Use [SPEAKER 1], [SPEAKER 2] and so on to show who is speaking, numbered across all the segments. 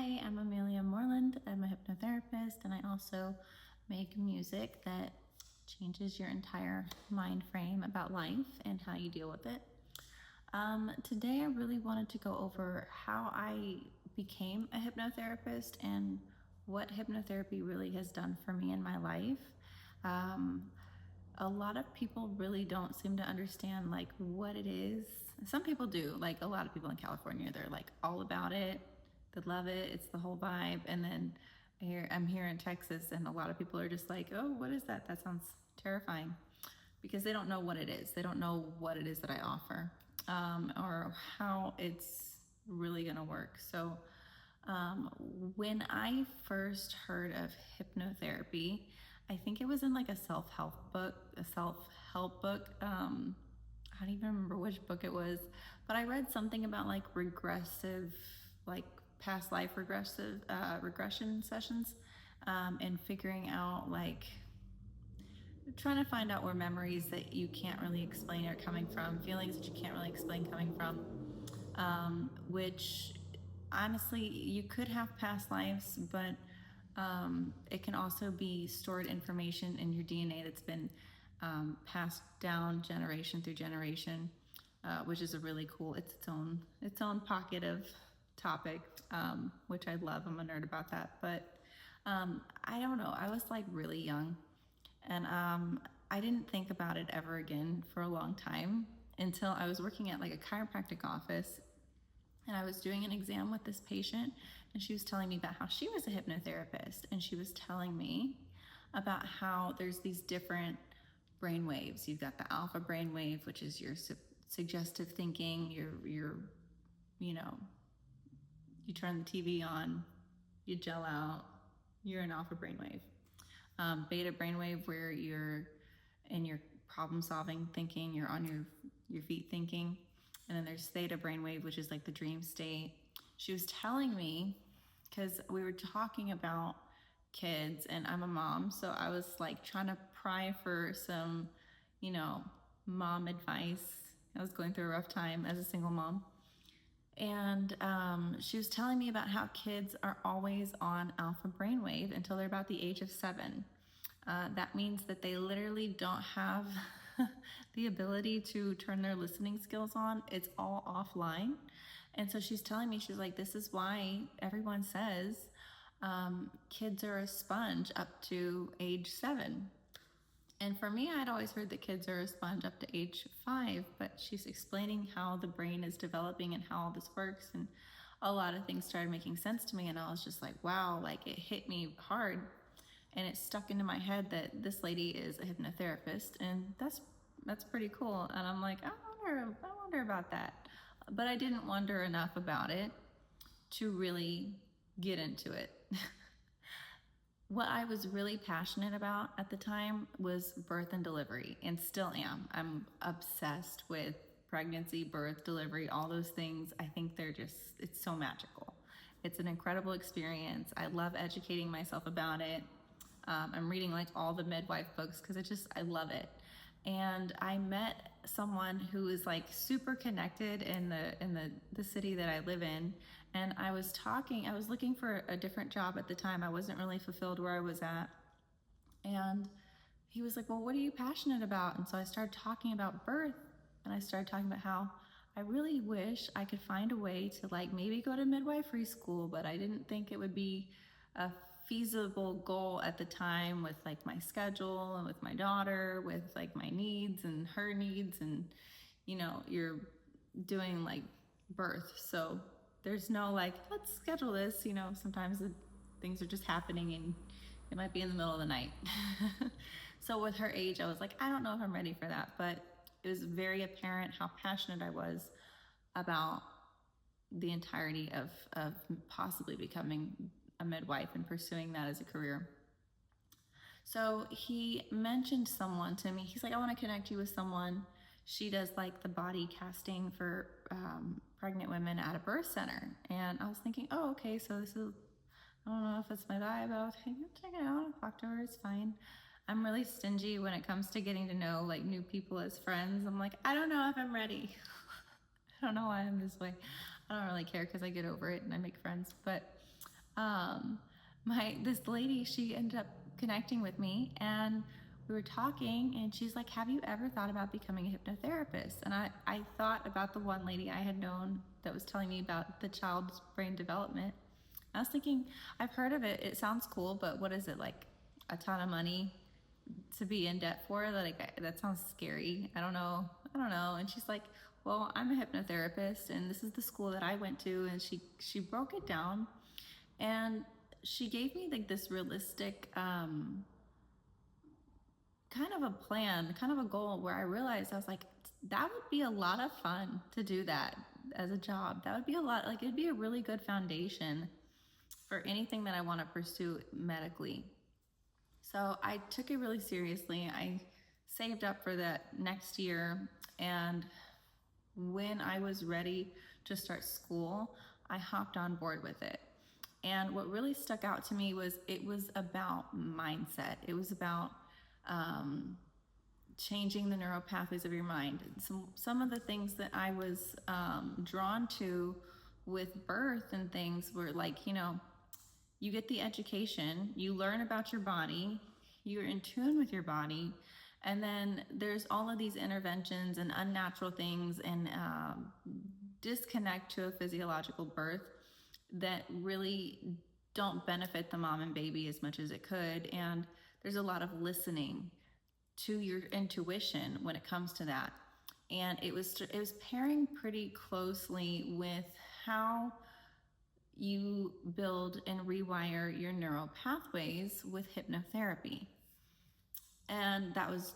[SPEAKER 1] Hi, I'm Amelia Moreland. I'm a hypnotherapist, and I also make music that changes your entire mind frame about life and how you deal with it. Today, I really wanted to go over how I became a hypnotherapist and what hypnotherapy really has done for me in my life. Um, a lot of people really don't seem to understand like what it is. Some people do, like a lot of people in California, they're like all about it. They love it. It's the whole vibe. And then I'm here in Texas, and a lot of people are just like, oh, what is that? That sounds terrifying, because they don't know what it is. They don't know what it is that I offer, or how it's really going to work. So when I first heard of hypnotherapy, I think it was in like a self-help book. I don't even remember which book it was, but I read something about like regressive, like past life regression sessions, and figuring out like trying to find out where memories that you can't really explain are coming from, feelings that you can't really explain coming from, which honestly, you could have past lives, but it can also be stored information in your DNA that's been passed down generation through generation, which is a really cool. It's its own pocket of topic, which I love. I'm a nerd about that. But I don't know. I was like really young, and I didn't think about it ever again for a long time until I was working at like a chiropractic office, and I was doing an exam with this patient, and she was telling me about how she was a hypnotherapist, and she was telling me about how there's these different brain waves. You've got the alpha brain wave, which is your suggestive thinking, your you know, you turn the TV on, you gel out, you're an alpha brainwave. Beta brainwave, where you're in your problem solving thinking, you're on your feet thinking. And then there's theta brainwave, which is like the dream state. She was telling me, because we were talking about kids, and I'm a mom, so I was like trying to pry for some, mom advice. I was going through a rough time as a single mom. And she was telling me about how kids are always on alpha brainwave until they're about the age of 7. That means that they literally don't have the ability to turn their listening skills on. It's all offline. And so she's telling me, she's like, this is why everyone says kids are a sponge up to age 7. And for me, I'd always heard that kids are a sponge up to age 5, but she's explaining how the brain is developing and how all this works, and a lot of things started making sense to me, and I was just like, wow, like it hit me hard, and it stuck into my head that this lady is a hypnotherapist, and that's pretty cool. And I'm like, I wonder about that. But I didn't wonder enough about it to really get into it. What I was really passionate about at the time was birth and delivery, and still am. I'm obsessed with pregnancy, birth, delivery, all those things. I think it's so magical. It's an incredible experience. I love educating myself about it. I'm reading like all the midwife books because I love it. And I met someone who is like super connected in the city that I live in. And I was looking for a different job at the time. I wasn't really fulfilled where I was at. And he was like, well, what are you passionate about? And so I started talking about birth, and I started talking about how I really wish I could find a way to like maybe go to midwifery school, but I didn't think it would be a feasible goal at the time with like my schedule and with my daughter, with like my needs and her needs, and you're doing like birth, so there's no like, let's schedule this. Sometimes things are just happening, and it might be in the middle of the night. So with her age, I was like, I don't know if I'm ready for that, but it was very apparent how passionate I was about the entirety of possibly becoming a midwife and pursuing that as a career. So he mentioned someone to me. He's like, I want to connect you with someone. She does like the body casting for pregnant women at a birth center. And I was thinking, oh, okay, so this is, I don't know if it's my vibe. I was like, check it out, I'll talk to her, it's fine. I'm really stingy when it comes to getting to know like new people as friends. I'm like, I don't know if I'm ready. I don't know why I'm this way. I don't really care because I get over it and I make friends. But um, this lady, she ended up connecting with me, and we were talking, and she's like, have you ever thought about becoming a hypnotherapist? And I thought about the one lady I had known that was telling me about the child's brain development. I was thinking, I've heard of it, it sounds cool, but what is it, like a ton of money to be in debt for? Like, that sounds scary. I don't know. And she's like, well, I'm a hypnotherapist, and this is the school that I went to. And she broke it down, and she gave me like this realistic kind of a plan, kind of a goal, where I realized, I was like, that would be a lot of fun to do that as a job. That would be a lot, like, it'd be a really good foundation for anything that I want to pursue medically. So I took it really seriously. I saved up for that next year, and when I was ready to start school, I hopped on board with it. And what really stuck out to me was it was about mindset. It was about changing the neural pathways of your mind. Some of the things that I was drawn to with birth and things were like, you get the education, you learn about your body, you're in tune with your body, and then there's all of these interventions and unnatural things and disconnect to a physiological birth that really don't benefit the mom and baby as much as it could. And there's a lot of listening to your intuition when it comes to that. And it was pairing pretty closely with how you build and rewire your neural pathways with hypnotherapy. And that was,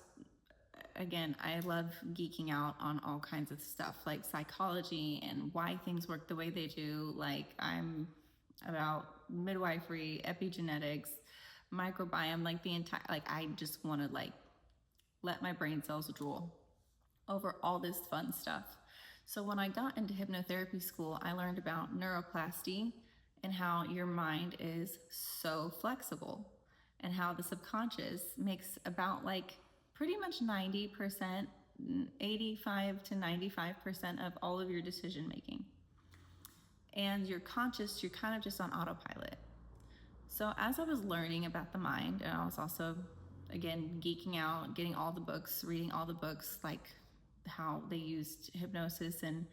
[SPEAKER 1] again, I love geeking out on all kinds of stuff like psychology and why things work the way they do. Like, I'm about midwifery, epigenetics, microbiome, like the entire, like, I just want to like let my brain cells drool over all this fun stuff. So when I got into hypnotherapy school, I learned about neuroplasty and how your mind is so flexible, and how the subconscious makes about like pretty much 90%, 85 to 95% of all of your decision making. And your conscious, you're kind of just on autopilot. So as I was learning about the mind, and I was also, again, geeking out, getting all the books, reading all the books, like how they used hypnosis and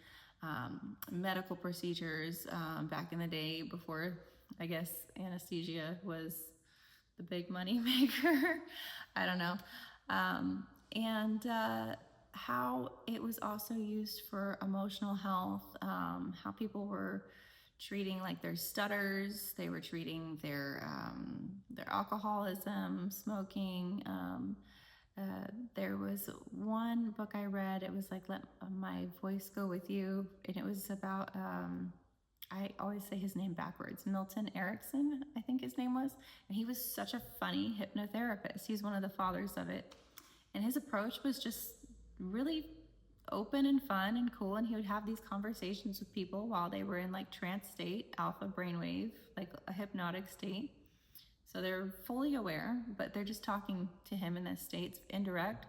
[SPEAKER 1] medical procedures back in the day before, I guess, anesthesia was the big money maker. I don't know. And how it was also used for emotional health, how people were treating like their stutters, they were treating their alcoholism, smoking. There was one book I read, it was like Let My Voice Go With You, and it was about, I always say his name backwards, Milton Erickson, I think his name was, and he was such a funny hypnotherapist. He's one of the fathers of it, and his approach was just really open and fun and cool, and he would have these conversations with people while they were in like trance state, alpha brainwave, like a hypnotic state. So they're fully aware, but they're just talking to him in this state, it's indirect.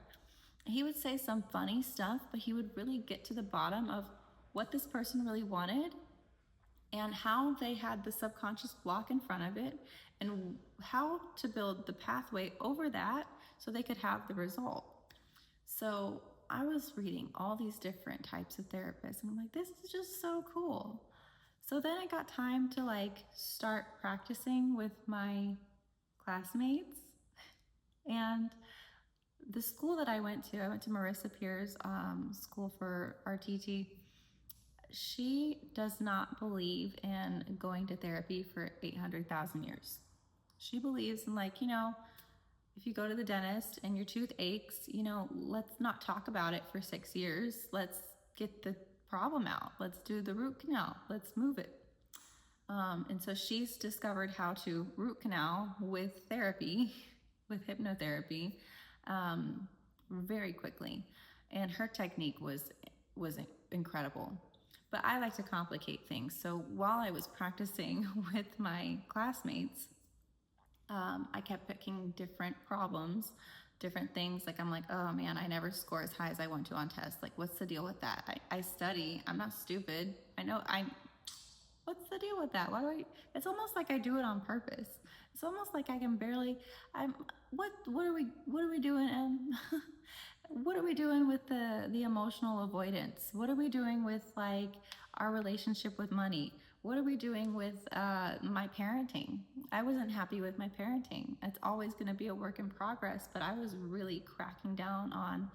[SPEAKER 1] He would say some funny stuff, but he would really get to the bottom of what this person really wanted and how they had the subconscious block in front of it and how to build the pathway over that so they could have the result. So I was reading all these different types of therapists, and I'm like, this is just so cool. So then I got time to like start practicing with my classmates. And the school that I went to Marissa Pierre's school for RTT. She does not believe in going to therapy for 800,000 years. She believes in like, if you go to the dentist and your tooth aches, let's not talk about it for 6 years. Let's get the problem out. Let's do the root canal. Let's move it. And so she's discovered how to root canal with therapy, with hypnotherapy, very quickly. And her technique was incredible. But I like to complicate things. So while I was practicing with my classmates, I kept picking different problems, different things. Like, I'm like, oh man, I never score as high as I want to on tests. Like, what's the deal with that? I study. I'm not stupid. I know. What's the deal with that? Why do I? It's almost like I do it on purpose. It's almost like I can barely. I'm. What are we? What are we doing? What are we doing with the emotional avoidance? What are we doing with like our relationship with money? What are we doing with my parenting? I wasn't happy with my parenting. It's always going to be a work in progress, but I was really cracking down on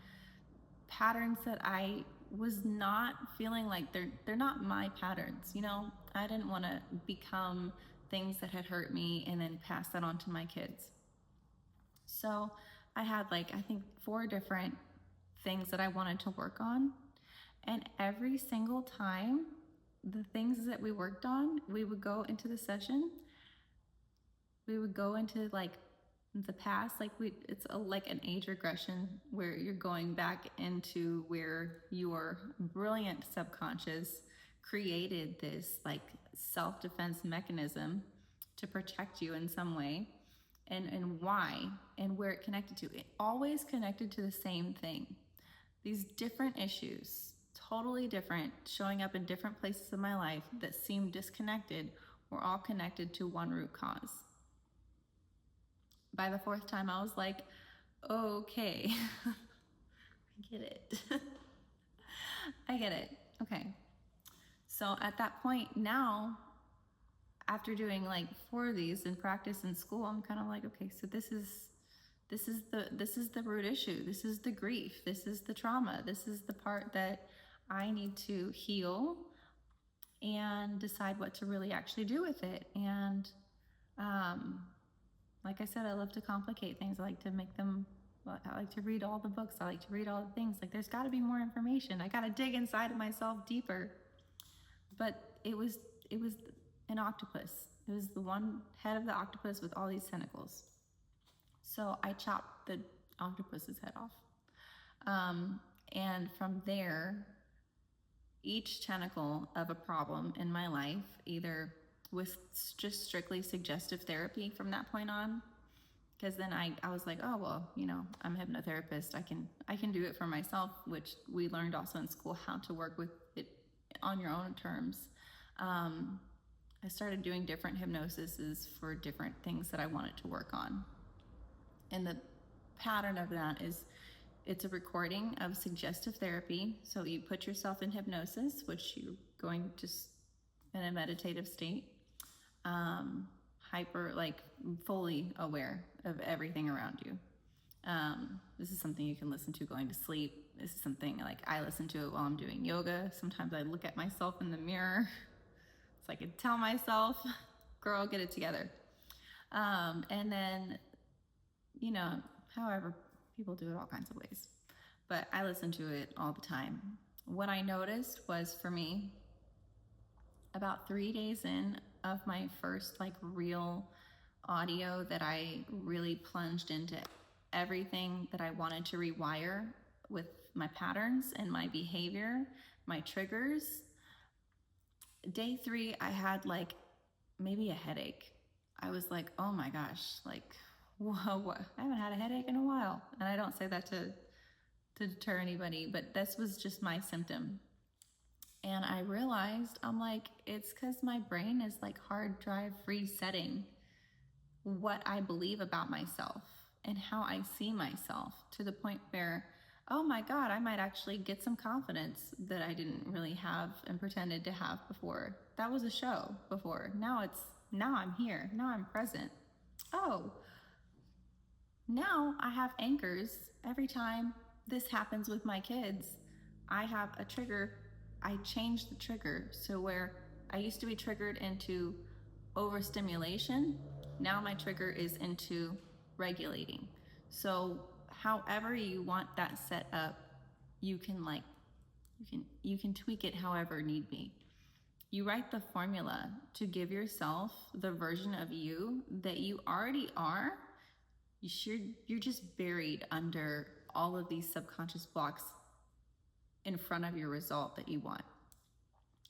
[SPEAKER 1] patterns that I was not feeling like they're not my patterns. You know, I didn't want to become things that had hurt me and then pass that on to my kids. So I had like I think 4 different things that I wanted to work on, and every single time the things that we worked on, we would go into the session, we would go into like the past, like it's like an age regression where you're going back into where your brilliant subconscious created this like self-defense mechanism to protect you in some way, and why and where it connected to. It always connected to the same thing. These different issues, totally different, showing up in different places in my life that seemed disconnected, were all connected to one root cause. By the 4th time, I was like, okay, I get it. I get it. Okay. So at that point now, after doing like 4 of these in practice in school, I'm kind of like, okay, so this is the root issue. This is the grief. This is the trauma. This is the part that I need to heal and decide what to really actually do with it. And like I said, I love to complicate things. I like to make them, I like to read all the books. I like to read all the things. Like there's got to be more information. I got to dig inside of myself deeper. But it was an octopus. It was the one head of the octopus with all these tentacles. So I chopped the octopus's head off. And from there, each tentacle of a problem in my life, either with just strictly suggestive therapy from that point on, because then I was like, oh, well, you know, I'm a hypnotherapist. I can do it for myself, which we learned also in school, how to work with it on your own terms. I started doing different hypnosises for different things that I wanted to work on. And the pattern of that is it's a recording of suggestive therapy. So you put yourself in hypnosis, which you're going just in a meditative state, like fully aware of everything around you. This is something you can listen to going to sleep. This is something like I listen to it while I'm doing yoga. Sometimes I look at myself in the mirror so I can tell myself, girl, get it together. And then, you know, however, people do it all kinds of ways. But I listen to it all the time. What I noticed was, for me, about 3 days in of my first like real audio that I really plunged into everything that I wanted to rewire with my patterns and my behavior, my triggers. Day 3, I had like maybe a headache. I was like, oh my gosh, like, whoa, what? I haven't had a headache in a while. And I don't say that to deter anybody, but this was just my symptom. And I realized, I'm like, it's because my brain is like hard drive resetting what I believe about myself and how I see myself, to the point where, oh my God, I might actually get some confidence that I didn't really have and pretended to have before. That was a show before. Now I'm here. Now I'm present. Oh, now I have anchors. Every time this happens with my kids, I have a trigger. I change the trigger. So where I used to be triggered into overstimulation, now my trigger is into regulating. So however you want that set up, you can tweak it however need be. You write the formula to give yourself the version of you that you already are. You're just buried under all of these subconscious blocks in front of your result that you want.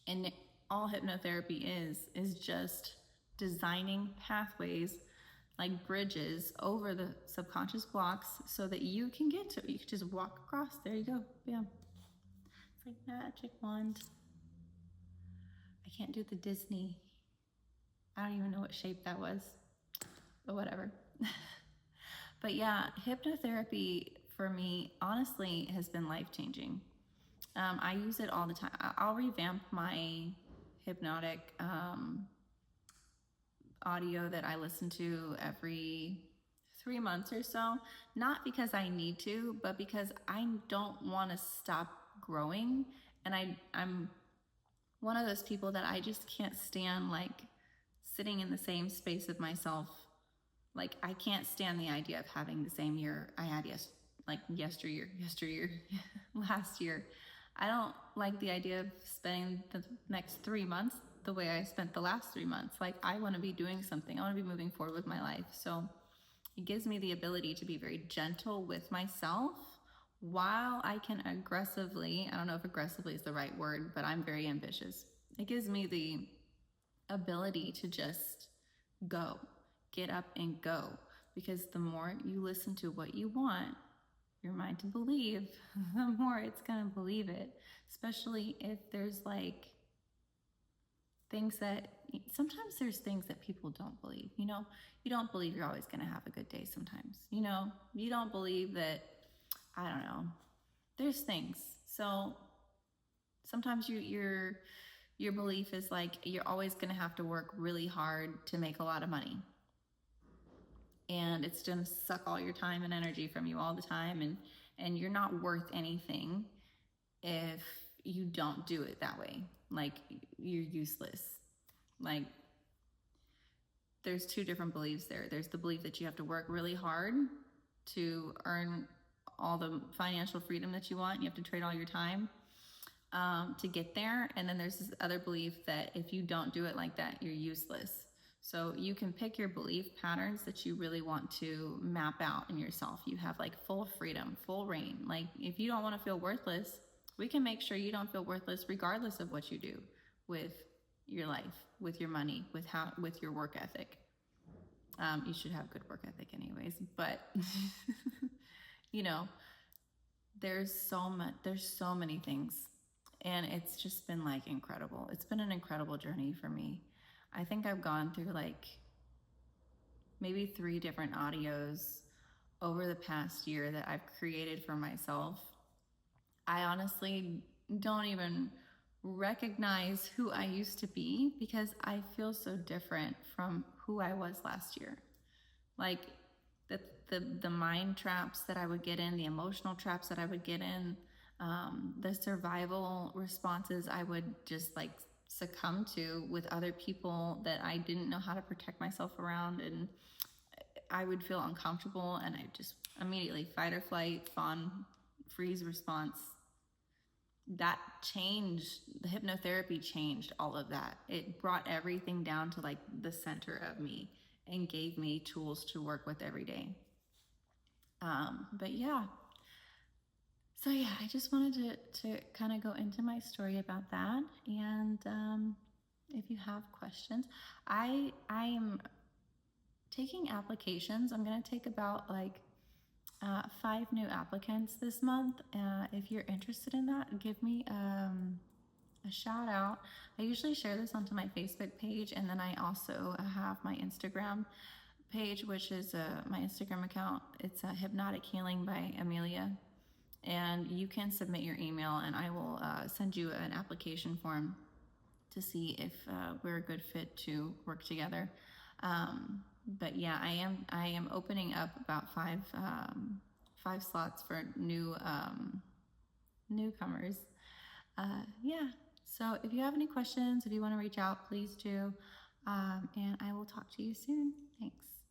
[SPEAKER 1] And all hypnotherapy is just designing pathways, like bridges over the subconscious blocks, so that you can get to it. You can just walk across. There you go. Bam. It's like magic wand. I can't do the Disney. I don't even know what shape that was, but whatever. But yeah, hypnotherapy for me, honestly, has been life-changing. I use it all the time. I'll revamp my hypnotic audio that I listen to every 3 months or so, not because I need to, but because I don't want to stop growing. And I'm one of those people that I just can't stand like sitting in the same space of myself. Like I can't stand the idea of having the same year I had yesteryear, last year. I don't like the idea of spending the next 3 months the way I spent the last 3 months. Like I want to be doing something. I want to be moving forward with my life. So it gives me the ability to be very gentle with myself while I can aggressively, I don't know if aggressively is the right word, but I'm very ambitious. It gives me the ability to just go, get up and go. Because the more you listen to what you want your mind to believe, the more it's gonna believe it. Especially if there's like things that, sometimes there's things that people don't believe. You don't believe you're always gonna have a good day sometimes. You don't believe that, I don't know, there's things. So sometimes your belief is like you're always gonna have to work really hard to make a lot of money. And it's gonna suck all your time and energy from you all the time, and you're not worth anything if you don't do it that way. Like you're useless. Like there's two different beliefs there. There's the belief that you have to work really hard to earn all the financial freedom that you want. You have to trade all your time to get there. And then there's this other belief that if you don't do it like that, you're useless. So you can pick your belief patterns that you really want to map out in yourself. You have like full freedom, full reign. Like if you don't want to feel worthless, we can make sure you don't feel worthless regardless of what you do with your life, with your money, with your work ethic. You should have good work ethic anyways, but there's so many things, and it's just been like incredible. It's been an incredible journey for me. I think I've gone through like maybe 3 different audios over the past year that I've created for myself. I honestly don't even recognize who I used to be because I feel so different from who I was last year. Like the mind traps that I would get in, the emotional traps that I would get in, the survival responses I would just like succumb to with other people that I didn't know how to protect myself around, and I would feel uncomfortable and I just immediately fight or flight, fawn, freeze response. That changed, the hypnotherapy changed all of that. It brought everything down to like the center of me and gave me tools to work with every day. But yeah, so yeah, I just wanted to kind of go into my story about that. And if you have questions, I am taking applications. I'm going to take about like 5 new applicants this month. If you're interested in that, give me a shout out. I usually share this onto my Facebook page, and then I also have my Instagram page, which is my Instagram account. It's Hypnotic Healing by Amelia, and you can submit your email, and I will send you an application form to see if we're a good fit to work together. But yeah, I am opening up about 5 slots for newcomers. Yeah. So if you have any questions, if you want to reach out, please do. And I will talk to you soon. Thanks.